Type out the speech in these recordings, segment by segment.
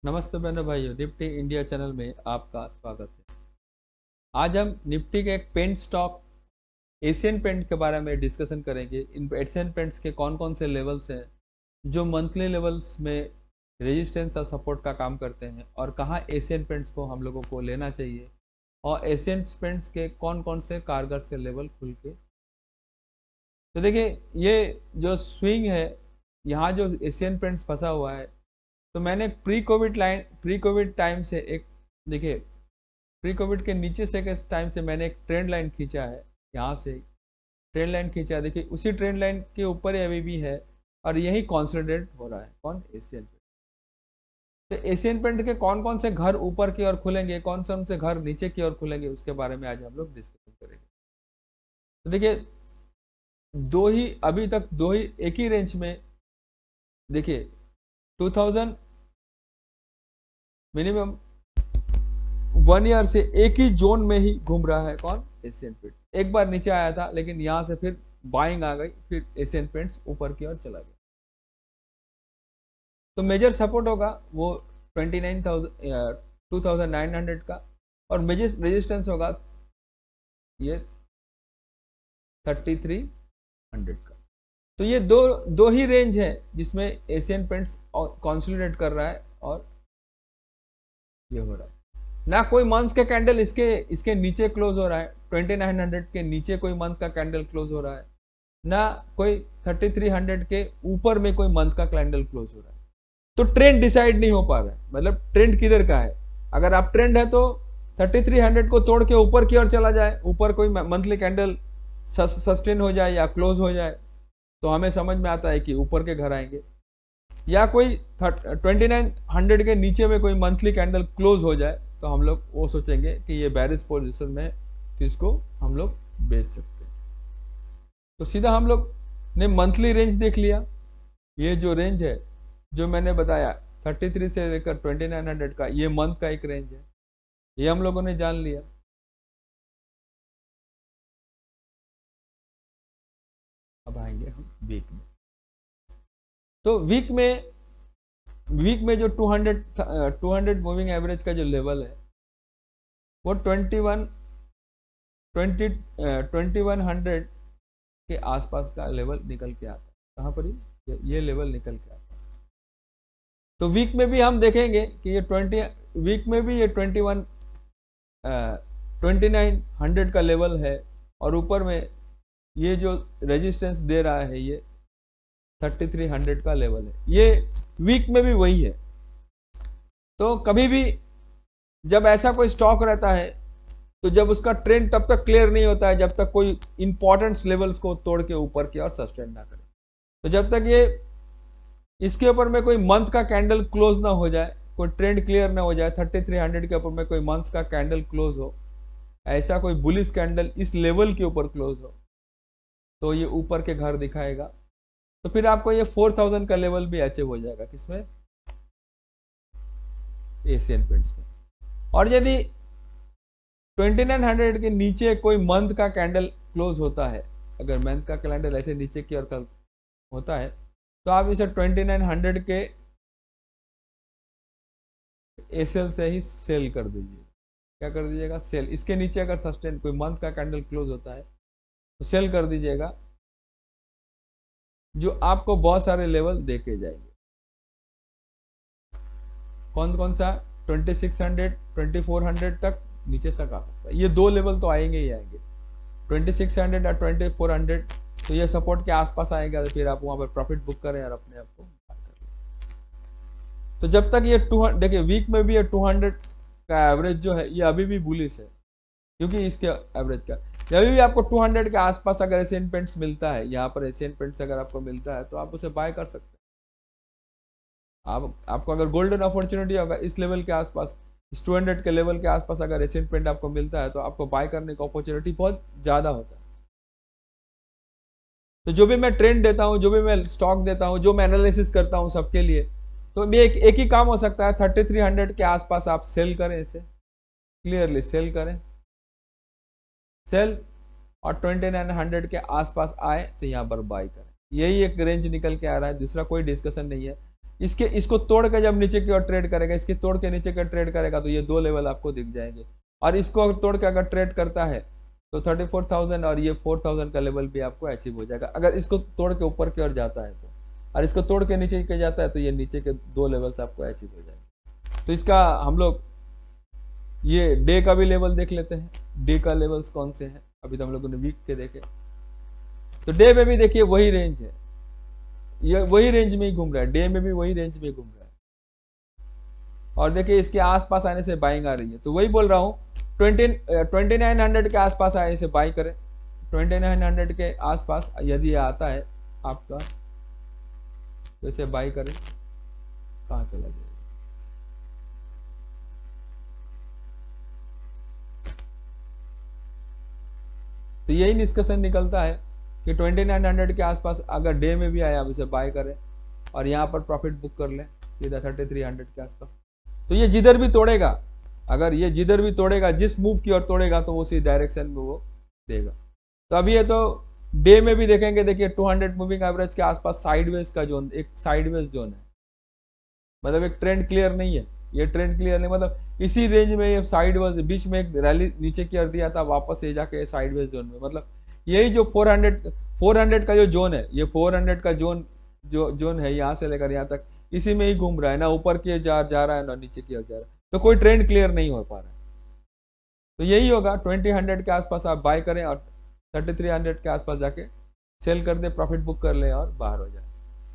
नमस्ते बहनों भाइयों, निफ्टी इंडिया चैनल में आपका स्वागत है। आज हम निफ्टी के एक पेंट स्टॉक एशियन पेंट के बारे में डिस्कशन करेंगे। इन एशियन पेंट्स के कौन कौन से लेवल्स हैं जो मंथली लेवल्स में रेजिस्टेंस और सपोर्ट का काम करते हैं, और कहाँ एशियन पेंट्स को हम लोगों को लेना चाहिए, और एशियन पेंट्स के कौन कौन से कारगर से लेवल खुल के। तो देखिए, ये जो स्विंग है, यहाँ जो एशियन पेंट्स फंसा हुआ है, तो मैंने प्री कोविड टाइम से एक, देखिए, प्री कोविड के नीचे से के टाइम से मैंने एक ट्रेंड लाइन खींचा है। यहाँ से ट्रेंड लाइन खींचा है, देखिए उसी ट्रेंड लाइन के ऊपर ही अभी भी है, और यही कॉन्सोलिडेट हो रहा है। कौन? Asian paint. तो एशियन पेंट के कौन कौन से घर ऊपर की ओर खुलेंगे, कौन से घर नीचे की ओर खुलेंगे, उसके बारे में आज हम लोग डिस्कशन करेंगे। तो देखिए, अभी तक दो ही एक ही रेंज में, देखिए 2000 मिनिमम 1 ईयर से एक ही जोन में ही घूम रहा है। कौन? Asian paints. एक बार नीचे आया था, लेकिन यहां से फिर बाइंग आ गई, फिर एशियन पेंट्स ऊपर की ओर चला गया। तो मेजर सपोर्ट होगा वो 2900 का, और मेजर रेजिस्टेंस होगा ये 3300 का। तो ये दो ही रेंज है जिसमें एशियन पेंट्स कंसोलिडेट कर रहा है, और ये हो रहा है। ना कोई मंथ का कैंडल इसके नीचे क्लोज हो रहा है, 2900 के नीचे कोई मंथ का कैंडल क्लोज हो रहा है, ना कोई 3300 के ऊपर में कोई मंथ का कैंडल क्लोज हो रहा है। तो ट्रेंड डिसाइड नहीं हो पा रहा है, मतलब ट्रेंड किधर का है। अगर आप ट्रेंड है तो 3300 को तोड़ के ऊपर की ओर चला जाए, ऊपर कोई मंथली कैंडल सस्टेन हो जाए या क्लोज हो जाए, तो हमें समझ में आता है कि ऊपर के घर आएंगे। या कोई 2900 के नीचे में कोई मंथली कैंडल क्लोज हो जाए, तो हम लोग वो सोचेंगे कि ये बेरिश पोजीशन में है, तो इसको हम लोग बेच सकते हैं। तो सीधा हम लोग ने मंथली रेंज देख लिया। ये जो रेंज है जो मैंने बताया 33 से लेकर 2900 का, ये मंथ का एक रेंज है, ये हम लोगों ने जान लिया। अब आएंगे हम वीक में। तो वीक में जो 200 मूविंग एवरेज का जो लेवल है, वो 2100 के आसपास का लेवल निकल के आता है। कहाँ पर? ये लेवल निकल के आता है। तो वीक में भी हम देखेंगे कि ये 2900 का लेवल है, और ऊपर में ये जो रेजिस्टेंस दे रहा है ये 3300 का लेवल है। ये वीक में भी वही है। तो कभी भी जब ऐसा कोई स्टॉक रहता है, तो जब उसका ट्रेंड तब तक क्लियर नहीं होता है जब तक कोई इंपॉर्टेंट लेवल्स को तोड़ के ऊपर की ओर सस्टेन ना करे। तो जब तक ये इसके ऊपर में कोई मंथ का कैंडल क्लोज ना हो जाए, कोई ट्रेंड क्लियर ना हो जाए, 3300 के ऊपर में कोई मंथ का कैंडल क्लोज हो, ऐसा कोई बुलिश कैंडल इस लेवल के ऊपर क्लोज हो, तो ये ऊपर के घर दिखाएगा। तो फिर आपको ये 4000 का लेवल भी अचीव हो जाएगा। किसमें? एशियन पेंट्स में। और यदि 2900 के नीचे कोई मंथ का कैंडल क्लोज होता है, अगर मंथ का कैंडल ऐसे नीचे की ओर होता है, तो आप इसे 2900 के एसएल से ही सेल कर दीजिए। क्या कर दीजिएगा? सेल। इसके नीचे अगर सस्टेन कोई मंथ का कैंडल क्लोज होता है तो सेल कर दीजिएगा, जो आपको बहुत सारे लेवल देके जाएंगे। कौन कौन सा? 2600 2400 तक नीचे तक आ सकता है। ये दो लेवल तो आएंगे ही आएंगे, 2600 और 2400। तो ये सपोर्ट के आसपास आएगा, तो फिर आप वहां पर प्रॉफिट बुक करें और अपने आप को। तो जब तक ये 200, देखिए वीक में भी ये 200 का एवरेज जो है ये अभी भी बुलिश है, क्योंकि इसके एवरेज का जब भी आपको 200 के आसपास अगर एशियन पेंट्स मिलता है, यहाँ पर एशियन पेंट्स अगर आपको मिलता है, तो आप उसे बाय कर सकते हैं। आपको अगर गोल्डन अपॉर्चुनिटी होगा इस लेवल के आसपास, इस 200 के लेवल के आसपास अगर एशियन पेंट आपको मिलता है, तो आपको बाय करने का अपॉर्चुनिटी बहुत ज्यादा होता है। तो जो भी मैं ट्रेंड देता हूँ, जो भी मैं स्टॉक देता हूँ, जो मैं एनालिसिस करता हूँ सबके लिए, तो भी एक ही काम हो सकता है, 3300 के आसपास आप सेल करें, इसे क्लियरली सेल करें, सेल, और 2900 के आसपास आए तो यहाँ पर बाय करें। यही एक रेंज निकल के आ रहा है, दूसरा कोई डिस्कशन नहीं है। इसको तोड़ के जब नीचे की ओर ट्रेड करेगा, इसके तोड़ के नीचे का ट्रेड करेगा तो ये 2 लेवल आपको दिख जाएंगे। और इसको तोड़ के अगर ट्रेड करता है तो 34,000 और ये 4,000 का लेवल भी आपको अचीव हो जाएगा, अगर इसको तोड़ के ऊपर की ओर जाता है तो। और इसको तोड़ के नीचे के जाता है तो ये नीचे के 2 लेवल्स आपको अचीव हो जाएंगे। तो इसका हम लोग ये डे का भी लेवल देख लेते हैं, डे का लेवल्स कौन से हैं। अभी तो हम लोगों ने वीक के देखे, तो डे में भी देखिए वही रेंज है, ये वही रेंज में ही घूम रहा है, डे में भी वही रेंज में घूम रहा है। और देखिए इसके आसपास आने से बाइंग आ रही है, तो वही बोल रहा हूँ 2900 के आसपास आए इसे बाई करें। 2900 के आसपास यदि ये आता है आपका तो इसे बाई करें। कहाँ चला जाएगा, तो यही डिस्कशन निकलता है कि 2900 के आसपास अगर डे में भी आया आप इसे बाय करें और यहाँ पर प्रॉफिट बुक कर लें सीधा 3300 के आसपास। तो ये जिधर भी तोड़ेगा, अगर ये जिधर भी तोड़ेगा, जिस मूव की ओर तोड़ेगा तो उसी डायरेक्शन में वो देगा। तो अभी ये तो डे में भी देखेंगे, देखिए 200 मूविंग एवरेज के आसपास साइडवेज का जोन, एक साइडवेज जोन है, मतलब एक ट्रेंड क्लियर नहीं है, ये ट्रेंड क्लियर नहीं, मतलब इसी रेंज में ये साइडवेज, बीच में एक रैली नीचे की ओर दिया था, वापस ये जाके साइडवेज जोन में, मतलब यही जो 400 का जो जोन है, ये 400 का जोन है, यहाँ से लेकर यहाँ तक इसी में ही घूम रहा है, ना ऊपर की जा रहा है ना नीचे की ओर जा रहा है, तो कोई ट्रेंड क्लियर नहीं हो पा रहा है। तो यही होगा 2000 के आसपास आप बाय करें और 3300 के आसपास जाके सेल कर दे, प्रॉफिट बुक कर ले और बाहर हो जाए।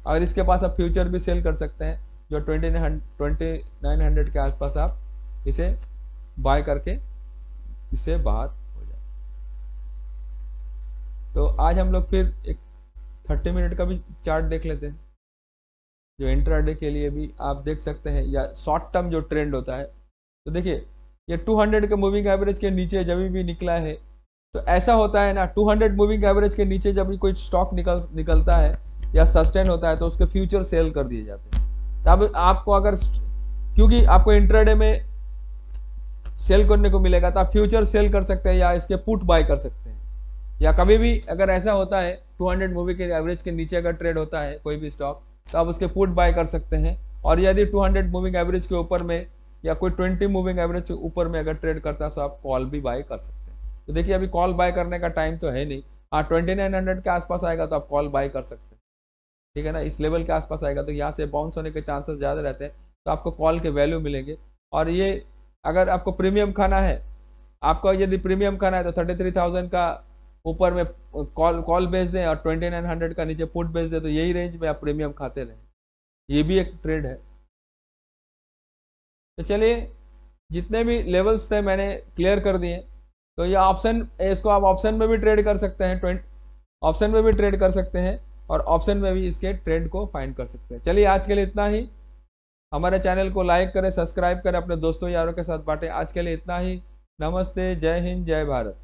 अगर इसके पास आप फ्यूचर भी सेल कर सकते हैं, जो 2900 के आसपास आप इसे बाय करके इससे बाहर हो जाए। तो आज हम लोग फिर एक 30 मिनट का भी चार्ट देख लेते हैं, जो इंट्राडे के लिए भी आप देख सकते हैं, या शॉर्ट टर्म जो ट्रेंड होता है। तो देखिए ये 200 के मूविंग एवरेज के नीचे जब भी निकला है, तो ऐसा होता है ना, 200 मूविंग एवरेज के नीचे जब भी कोई स्टॉक निकलता है या सस्टेन होता है तो उसके फ्यूचर सेल कर दिए जाते हैं। तब आपको अगर, क्योंकि आपको इंट्राडे में सेल करने को मिलेगा, तो आप फ्यूचर सेल कर सकते हैं या इसके पुट बाय कर सकते हैं, या कभी भी अगर ऐसा होता है 200 मूविंग के एवरेज के नीचे अगर ट्रेड होता है कोई भी स्टॉक, तो आप उसके पुट बाय कर सकते हैं। और यदि 200 मूविंग एवरेज के ऊपर में या कोई 20 मूविंग एवरेज के ऊपर में अगर ट्रेड करता है तो आप कॉल भी बाय कर सकते हैं। तो देखिए अभी कॉल बाय करने का टाइम तो है नहीं, हाँ 2900 के आसपास आएगा तो आप कॉल बाय कर सकते हैं, ठीक है ना। इस लेवल के आसपास आएगा तो यहाँ से बाउंस होने के चांसेस ज़्यादा रहते हैं, तो आपको कॉल के वैल्यू मिलेंगे। और ये अगर आपको प्रीमियम खाना है, आपको यदि प्रीमियम खाना है तो 33,000 का ऊपर में कॉल बेच दें और 2900 का नीचे पुट बेच दें, तो यही रेंज में आप प्रीमियम खाते रहें, ये भी एक ट्रेड है। तो चलिए जितने भी लेवल्स थे मैंने क्लियर कर दिए। तो ये ऑप्शन, इसको आप ऑप्शन में भी ट्रेड कर सकते हैं, ऑप्शन में भी ट्रेड कर सकते हैं और ऑप्शन में भी इसके ट्रेंड को फाइंड कर सकते हैं। चलिए आज के लिए इतना ही, हमारे चैनल को लाइक करें, सब्सक्राइब करें, अपने दोस्तों यारों के साथ बांटें। आज के लिए इतना ही, नमस्ते, जय हिंद, जय भारत।